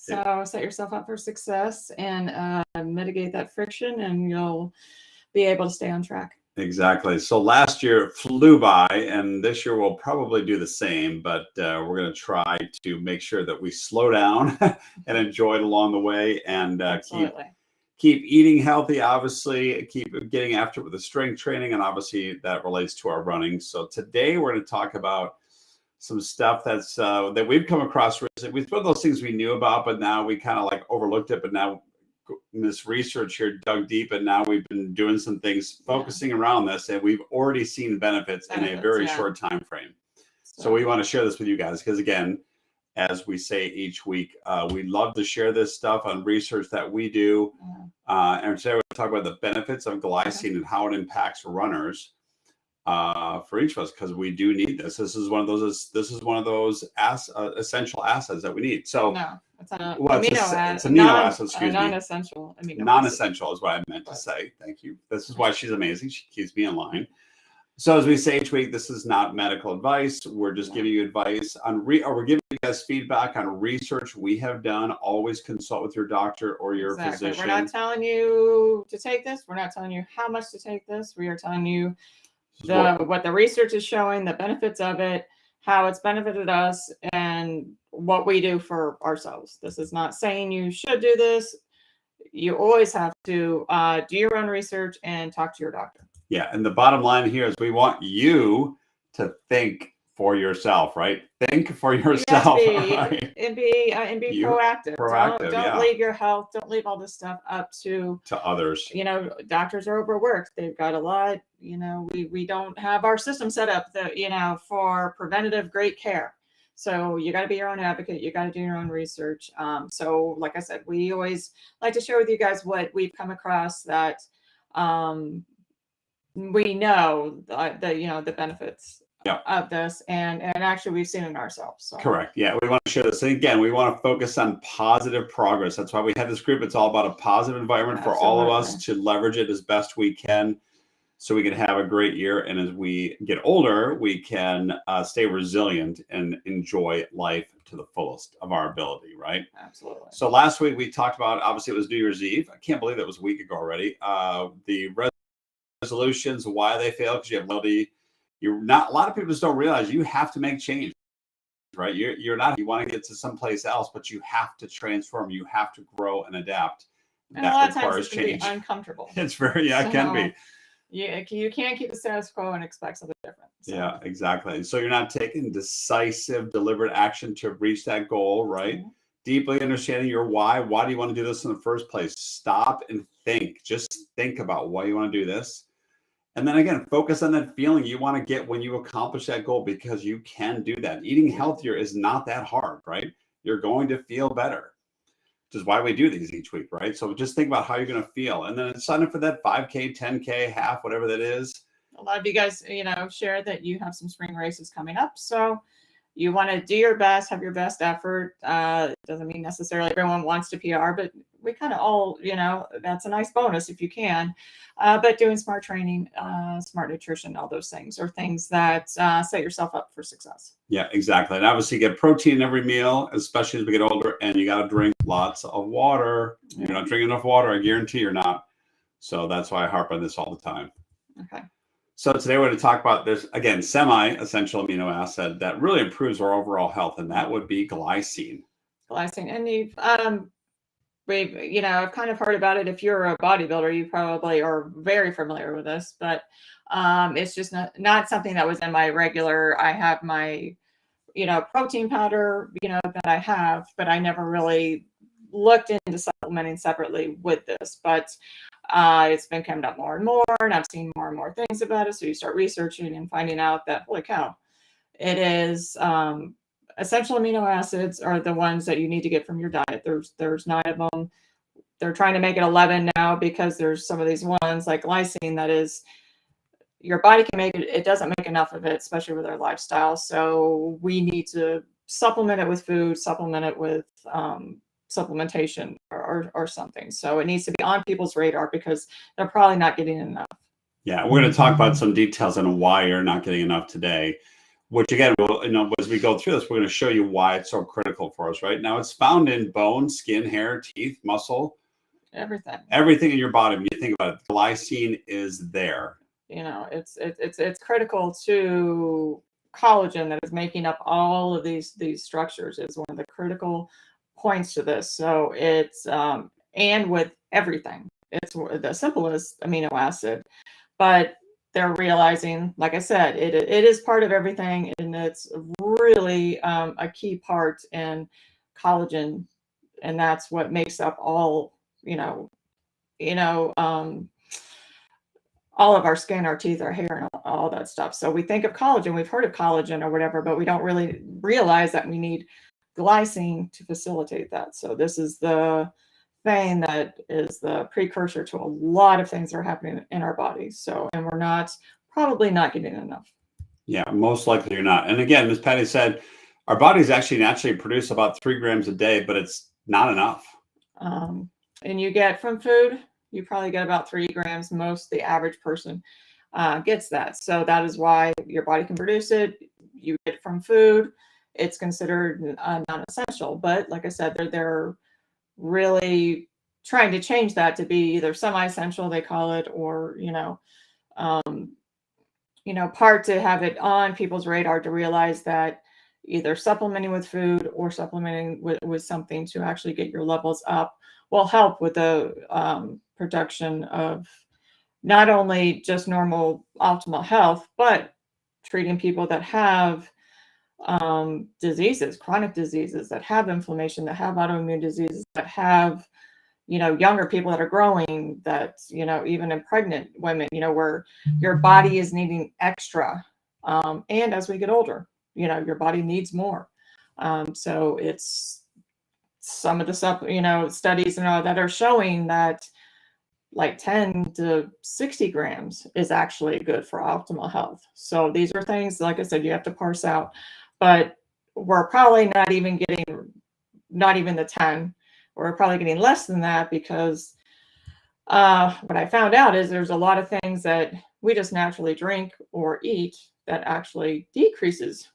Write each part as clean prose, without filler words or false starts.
So set yourself up for success and mitigate that friction, and you'll be able to stay on track. Exactly. So last year flew by, and this year we'll probably do the same, but we're going to try to make sure that we slow down and enjoy it along the way, and keep eating healthy, obviously, keep getting after it with the strength training, and obviously that relates to our running. So today we're going to talk about some stuff that's that we've come across recently. It's one of those things we knew about, but now we kind of like overlooked it, but now this research here dug deep, and now we've been doing some things focusing around this, and we've already seen benefits in a very short time frame. So we want to share this with you guys because, again, as we say each week, we love to share this stuff on research that we do. And today we're going to talk about the benefits of glycine and how it impacts runners for each of us, because we do need this. This is one of those. This is one of those essential assets that we need. So it's an amino acid. It's amino acid. Excuse me. Non-essential amino. Non-essential is what I meant to say. Thank you. This is why she's amazing. She keeps me in line. So as we say each week, this is not medical advice. We're just giving you advice on or we're giving you guys feedback on research we have done. Always consult with your doctor or your physician. We're not telling you to take this. We're not telling you how much to take this. We are telling you what the research is showing, the benefits of it, how it's benefited us, and what we do for ourselves. This is not saying you should do this. You always have to do your own research and talk to your doctor. Yeah, and the bottom line here is we want you to think for yourself, right? Think for yourself, right? And be proactive. Don't leave your health. Don't leave all this stuff up to others. You know, doctors are overworked. They've got a lot. You know, we don't have our system set up that for preventative great care. So you got to be your own advocate. You got to do your own research. So like I said, we always like to share with you guys what we've come across that we know the benefits of this, and actually we've seen it ourselves. So. Correct. Yeah, we want to share this. And again, we want to focus on positive progress. That's why we have this group. It's all about a positive environment for all of us to leverage it as best we can, so we can have a great year. And as we get older, we can stay resilient and enjoy life to the fullest of our ability, right? Absolutely. So last week we talked about, obviously it was New Year's Eve. I can't believe that was a week ago already. The resolutions, why they fail, because you have ability. You're not, a lot of people just don't realize you have to make change, right? You want to get to someplace else, but you have to transform. You have to grow and adapt. And that a lot of times it can be uncomfortable. It's very, it can be. You can't keep the status quo and expect something different. So. Yeah, exactly. So you're not taking decisive, deliberate action to reach that goal, right? Mm-hmm. Deeply understanding your why. Why do you want to do this in the first place? Stop and think. Just think about why you want to do this. And then again, focus on that feeling you want to get when you accomplish that goal, because you can do that. Eating healthier is not that hard, right? You're going to feel better, which is why we do these each week, right? So just think about how you're going to feel, and then sign up for that 5K, 10K, half, whatever that is. A lot of you guys, share that you have some spring races coming up. So you want to do your best, have your best effort. It doesn't mean necessarily everyone wants to PR, but we kind of all, that's a nice bonus if you can. But doing smart training, smart nutrition, all those things are things that set yourself up for success. Yeah, exactly. And obviously get protein in every meal, especially as we get older, and you got to drink lots of water. You're not drinking enough water, I guarantee you're not. So that's why I harp on this all the time. Okay. So today we're going to talk about this, again, semi-essential amino acid that really improves our overall health, and that would be glycine. Glycine. And I've kind of heard about it. If you're a bodybuilder, you probably are very familiar with this, but it's just not something that was in my regular. I have my, protein powder, that I have, but I never really looked into supplementing separately with this. But it's been coming up more and more, and I've seen more and more things about it. So you start researching and finding out that, holy cow, it is essential amino acids are the ones that you need to get from your diet. There's 9 of them. They're trying to make it 11 now because there's some of these ones like glycine that is, your body can make it. It doesn't make enough of it, especially with our lifestyle. So we need to supplement it with food, supplement it with supplementation or something. So it needs to be on people's radar because they're probably not getting enough. Yeah, we're going to talk about some details on why you're not getting enough today. which again, as we go through this, we're going to show you why it's so critical for us. Right now, it's found in bone, skin, hair, teeth, muscle, everything in your body. When you think about it, glycine is there. It's critical to collagen that is making up all of these structures. Is one of the critical points to this. So it's and with everything, it's the simplest amino acid, but they're realizing, like I said, it is part of everything, and it's really a key part in collagen, and that's what makes up all all of our skin, our teeth, our hair, and all that stuff. So we think of collagen, we've heard of collagen or whatever, but we don't really realize that we need glycine to facilitate that. So this is the thing that is the precursor to a lot of things that are happening in our bodies. So, and we're probably not getting enough. Yeah, most likely you're not. And again, Ms. Patty said, our bodies actually naturally produce about 3 grams a day, but it's not enough. And you get from food, you probably get about 3 grams. The average person gets that. So that is why your body can produce it. You get it from food. It's considered non-essential. But like I said, they're really trying to change that to be either semi-essential, they call it, or part to have it on people's radar to realize that either supplementing with food or supplementing with something to actually get your levels up will help with the production of not only just normal optimal health, but treating people that have diseases, chronic diseases, that have inflammation, that have autoimmune diseases, that have younger people that are growing, that even in pregnant women, where your body is needing extra, and as we get older, your body needs more. So it's some of the stuff, studies and all that are showing that like 10 to 60 grams is actually good for optimal health. So these are things, like I said, you have to parse out, but we're probably not even the 10. We're probably getting less than that, because what I found out is there's a lot of things that we just naturally drink or eat that actually decreases,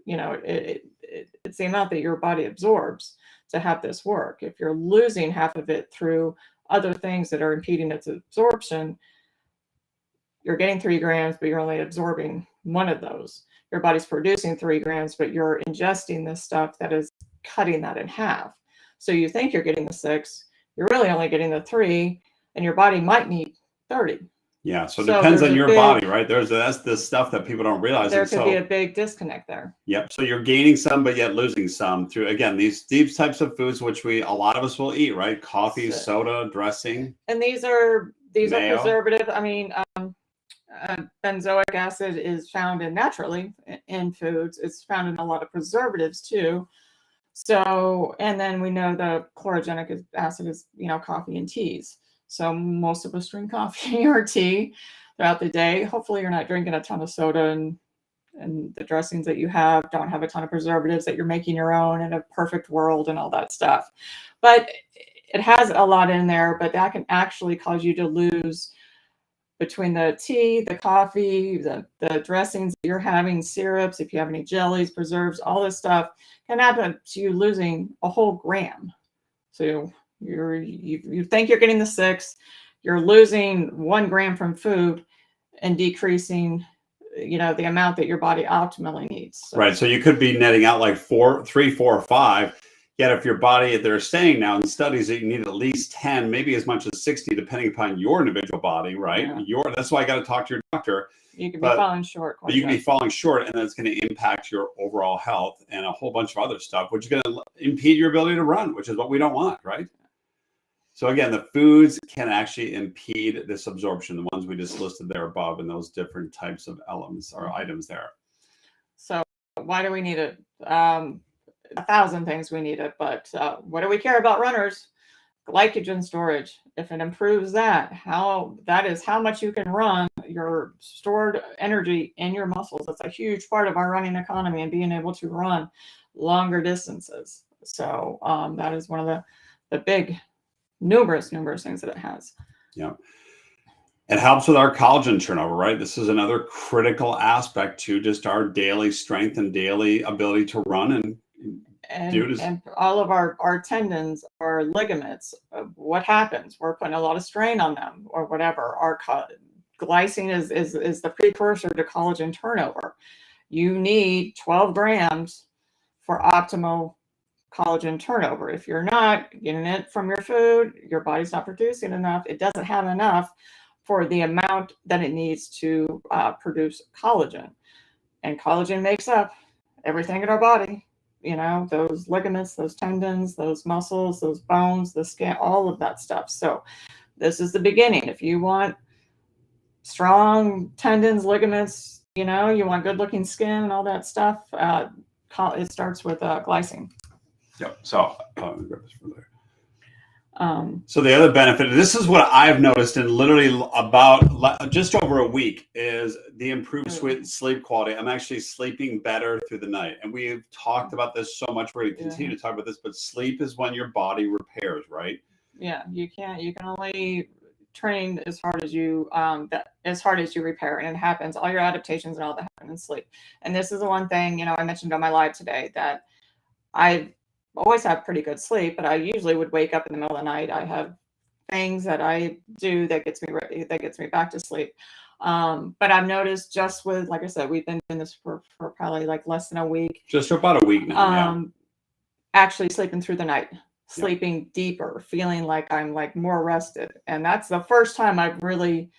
it's the amount that your body absorbs to have this work. If you're losing half of it through other things that are impeding its absorption, you're getting 3 grams, but you're only absorbing one of those. Your body's producing 3 grams, but you're ingesting this stuff that is cutting that in half. So you think you're getting the 6, you're really only getting the 3, and your body might need 30. Yeah, so it depends on your body, right? That's the stuff that people don't realize. There could be a big disconnect there. Yep. So you're gaining some, but yet losing some through, again, these types of foods, which a lot of us will eat, right? Coffee, soda, dressing. And these are preservative. I mean, benzoic acid is found naturally in foods. It's found in a lot of preservatives too. So, and then we know the chlorogenic acid is, coffee and teas. So most of us drink coffee or tea throughout the day. Hopefully you're not drinking a ton of soda, and the dressings that you have don't have a ton of preservatives, that you're making your own in a perfect world and all that stuff. But it has a lot in there, but that can actually cause you to lose, between the tea, the coffee, the dressings that you're having, syrups, if you have any jellies, preserves, all this stuff can happen to you losing a whole gram. So you think you're getting the 6, you're losing 1 gram from food and decreasing, the amount that your body optimally needs. So. Right. So you could be netting out like 3, 4, or 5. Yet if your body, they're saying now in studies that you need at least 10, maybe as much as 60, depending upon your individual body, right? Yeah. That's why I got to talk to your doctor. You could be falling short. But you can be falling short, and that's going to impact your overall health and a whole bunch of other stuff, which is going to impede your ability to run, which is what we don't want, right? So again, the foods can actually impede this absorption, the ones we just listed there above, and those different types of elements or items there. So why do we need it? 1,000 things we need it, but what do we care about runners? Glycogen storage. If it improves that is how much you can run, your stored energy in your muscles. That's a huge part of our running economy, and being able to run longer distances. So that is one of the big numerous things that it has. Yeah. It helps with our collagen turnover, right? This is another critical aspect to just our daily strength and daily ability to run and do this. And all of our tendons, our ligaments, what happens? We're putting a lot of strain on them or whatever. Our glycine is the precursor to collagen turnover. You need 12 grams for optimal collagen turnover. If you're not getting it from your food, your body's not producing enough. It doesn't have enough for the amount that it needs to produce collagen. And collagen makes up everything in our body. You know, those ligaments, those tendons, those muscles, those bones, the skin, all of that stuff. So this is the beginning. If you want strong tendons, ligaments, you know, you want good looking skin and all that stuff, it starts with glycine. Yep. So, so the other benefit, and this is what I've noticed in literally about just over a week, is the improved sleep quality. I'm actually sleeping better through the night. And we've talked about this so much. We're going to continue to talk about this, but sleep is when your body repairs, right? Yeah, you can only train as hard as you repair, and it happens. All your adaptations and all that happen in sleep. And this is the one thing, you know, I mentioned on my live today, that I always have pretty good sleep, but I usually would wake up in the middle of the night. I have things that I do that gets me ready, that gets me back to sleep. But I've noticed just with, like I said, we've been doing this for probably like less than a week. Just about a week now. Actually sleeping through the night, sleeping deeper, feeling like I'm like more rested. And that's the first time I've really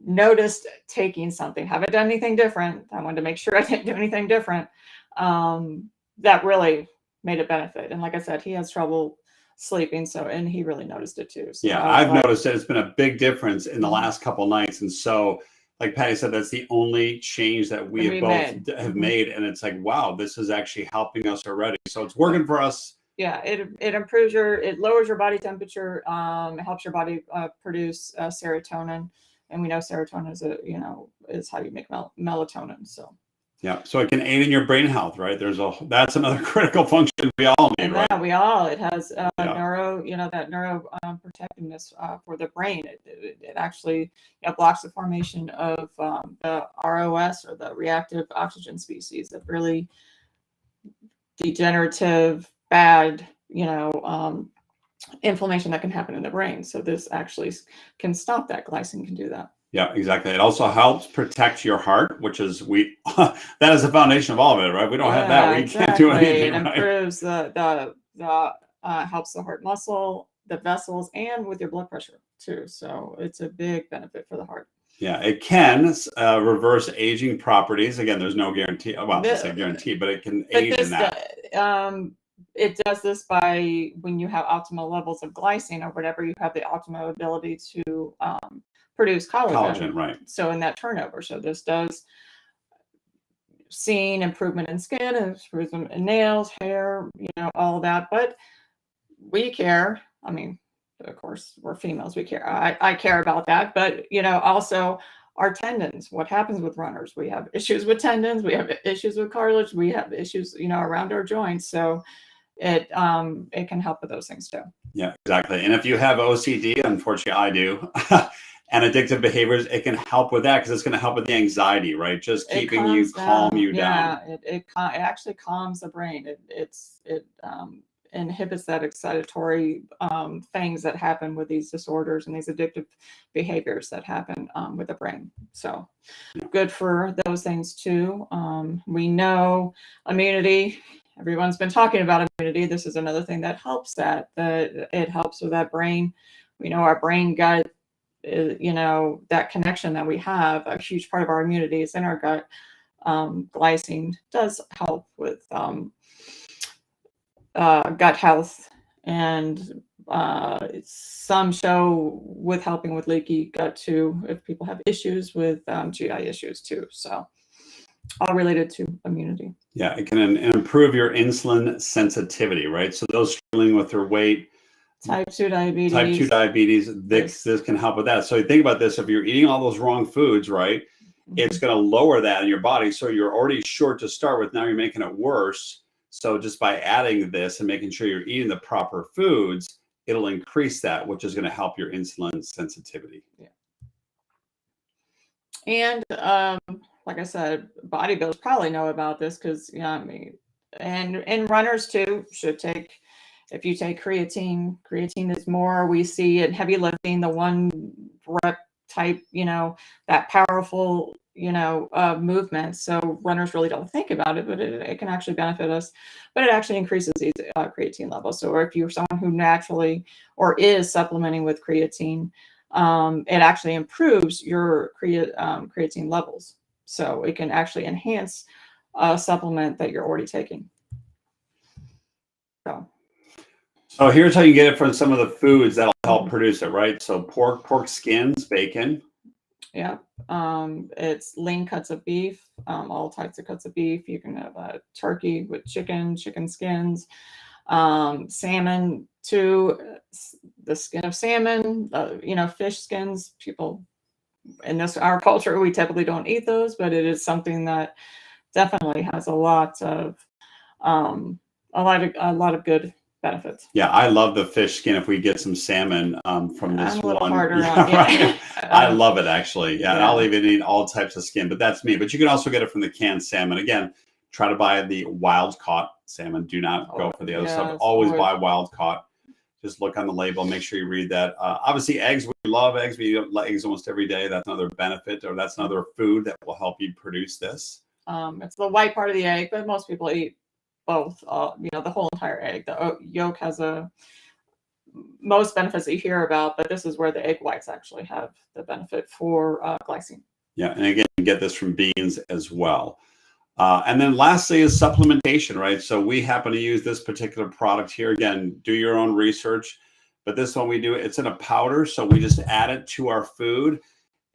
noticed taking something. Haven't done anything different. I wanted to make sure I didn't do anything different. That really made a benefit. And like I said, he has trouble sleeping, and he really noticed it too. So yeah, I've noticed that it's been a big difference in the last couple of nights. And so, like Patty said, that's the only change that we have made. And it's like, wow, this is actually helping us already. So it's working for us. Yeah, it improves it lowers your body temperature, helps your body produce serotonin. And we know serotonin is how you make melatonin. So yeah, so it can aid in your brain health, right? That's another critical function we all need, right? Yeah, it has neuro, that neuro protectiveness for the brain. It actually blocks the formation of the ROS, or the reactive oxygen species, that really degenerative, bad, inflammation that can happen in the brain. So this actually can stop that. Glycine can do that. Yeah, exactly. It also helps protect your heart, which is that is the foundation of all of it, right? We don't have that, we can't do anything. It improves helps the heart muscle, the vessels, and with your blood pressure too. So it's a big benefit for the heart. Yeah, it can reverse aging properties. Again, there's no guarantee. Well, I say guarantee, but it can aid in that. It does this by, when you have optimal levels of glycine or whatever, you have the optimal ability to produce collagen, right? So in that turnover, so this does seeing improvement in skin, improvement in nails, hair, all that. But we care. I mean, of course, we're females. We care. I care about that. But also our tendons. What happens with runners? We have issues with tendons. We have issues with cartilage. We have issues, around our joints. So it can help with those things too. Yeah, exactly. And if you have OCD, unfortunately, I do. And addictive behaviors, it can help with that, because it's going to help with the anxiety, right? Just keeping you calm you down. Yeah, it actually calms the brain. It inhibits that excitatory things that happen with these disorders and these addictive behaviors that happen with the brain. So good for those things too. We know immunity. Everyone's been talking about immunity. This is another thing that helps that it helps with that brain. We know our brain gut, that connection that we have, a huge part of our immunity is in our gut. Glycine does help with gut health, and some show with helping with leaky gut too, if people have issues with GI issues too. So all related to immunity. Yeah, it can improve your insulin sensitivity, right? So those struggling with their weight, Type 2 diabetes, this can help with that. So you think about this: if you're eating all those wrong foods, right, it's going to lower that in your body. So you're already short to start with. Now you're making it worse. So just by adding this and making sure you're eating the proper foods, it'll increase that, which is going to help your insulin sensitivity. Yeah. And like I said, bodybuilders probably know about this because, yeah, I mean, and runners too should take. If you take creatine, creatine is more we see in heavy lifting, the one rep type, that powerful, movement. So runners really don't think about it, but it can actually benefit us. But it actually increases these creatine levels. So if you're someone who naturally or is supplementing with creatine, it actually improves your creatine levels. So it can actually enhance a supplement that you're already taking. So here's how you get it from some of the foods that'll help produce it, right? So pork skins, bacon. Yeah. It's lean cuts of beef, all types of cuts of beef. You can have turkey with chicken skins, salmon too, the skin of salmon, fish skins. People in our culture, we typically don't eat those, but it is something that definitely has a lot of good benefits. Yeah, I love the fish skin. If we get some salmon from this I'm a little one, harder yeah, on, right. I love it actually. Yeah, and I'll Yeah. even eat all types of skin, but that's me. But you can also get it from the canned salmon. Again, try to buy the wild caught salmon. Do not go for the other stuff. Yes, Always always. buy wild caught. Just look on the label. Make sure you read that. Obviously, eggs. We love eggs. We eat eggs almost every day. That's another benefit, or that's another food that will help you produce this. It's the white part of the egg, but most people eat both. The whole entire egg. The yolk has most benefits that you hear about, but this is where the egg whites actually have the benefit for glycine. Yeah, and again, you get this from beans as well. And then lastly is supplementation, right? So we happen to use this particular product here. Again, do your own research, but this one we do, it's in a powder. So we just add it to our food.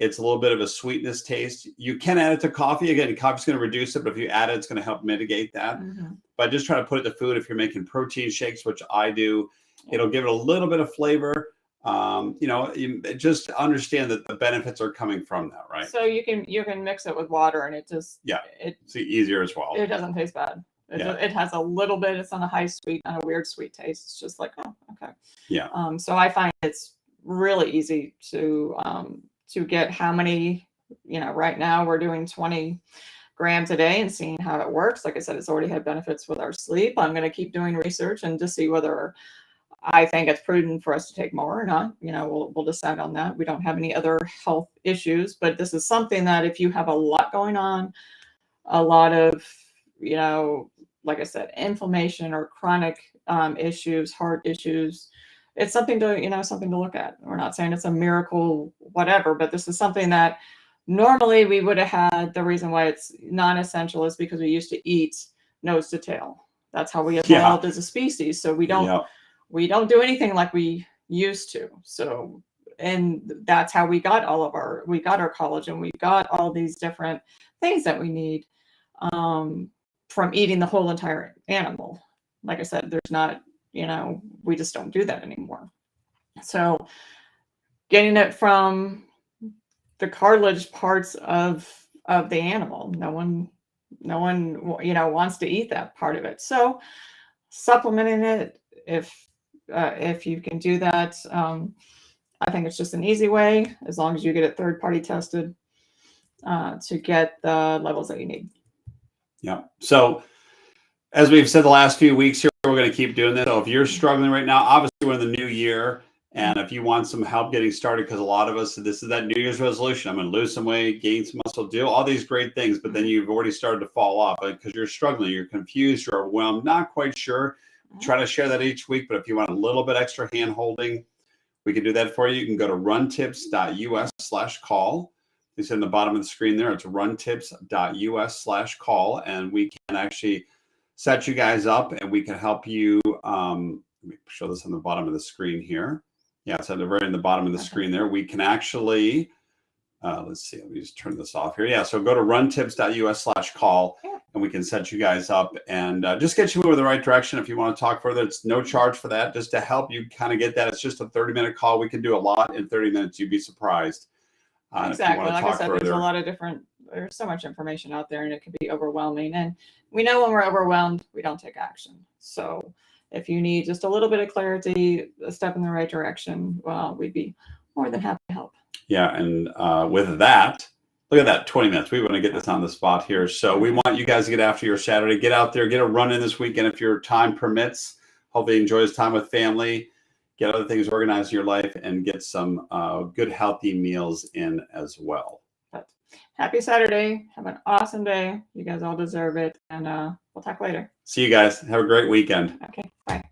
It's a little bit of a sweetness taste. You can add it to coffee. Again, coffee's going to reduce it, but if you add it, it's going to help mitigate that. Mm-hmm. But just try to put it to food. If you're making protein shakes, which I do, it'll give it a little bit of flavor. You just understand that the benefits are coming from that, right? So you can mix it with water, and it just it's easier as well. It doesn't taste bad. It has a little bit. It's on a high sweet, not a weird sweet taste. It's just like, oh, okay. Yeah. So I find it's really easy to get how many. Right now we're doing 20 grams a day and seeing how it works. Like I said, it's already had benefits with our sleep. I'm going to keep doing research and to see whether I think it's prudent for us to take more or not. We'll decide on that. We don't have any other health issues, but this is something that if you have a lot going on, a lot of, like I said, inflammation or chronic issues, heart issues, it's something to look at. We're not saying it's a miracle, whatever, but this is something that normally we would have had. The reason why it's non-essential is because we used to eat nose to tail. That's how we evolved as a species. So we don't do anything like we used to. So, and that's how we got our collagen. We got all these different things that we need from eating the whole entire animal. Like I said, there's not, we just don't do that anymore. So getting it from the cartilage parts of the animal, no one wants to eat that part of it. So supplementing it, if you can do that, I think it's just an easy way, as long as you get it third-party tested, to get the levels that you need. Yeah. So as we've said the last few weeks here, we're going to keep doing this. So if you're struggling right now, obviously we're in the new year, and if you want some help getting started, because a lot of us, this is that New Year's resolution, I'm going to lose some weight, gain some muscle, do all these great things, but then you've already started to fall off because you're struggling, you're confused, you're overwhelmed, not quite sure. Try to share that each week, but if you want a little bit extra hand holding, we can do that for you. You can go to runtips.us/call. It's in the bottom of the screen there. It's runtips.us/call, and we can actually set you guys up, and we can help you. Let me show this on the bottom of the screen here. Yeah, it's at the very in the bottom of the screen there. We can actually, let's see, let me just turn this off here. Yeah, so go to runtips.us/call, and we can set you guys up and just get you moving in the right direction. If you want to talk further, it's no charge for that, just to help you kind of get that. It's just a 30-minute call. We can do a lot in 30 minutes. You'd be surprised. Exactly. Like I said, there's so much information out there, and it can be overwhelming. And we know when we're overwhelmed, we don't take action. So if you need just a little bit of clarity, a step in the right direction, well, we'd be more than happy to help. Yeah. And with that, Look at that, 20 minutes. We want to get this on the spot here. So we want you guys to get after your Saturday. Get out there, get a run in this weekend if your time permits. Hopefully enjoy his time with family. Get other things organized in your life and get some good, healthy meals in as well. Happy Saturday. Have an awesome day. You guys all deserve it. And we'll talk later. See you guys. Have a great weekend. Okay, bye.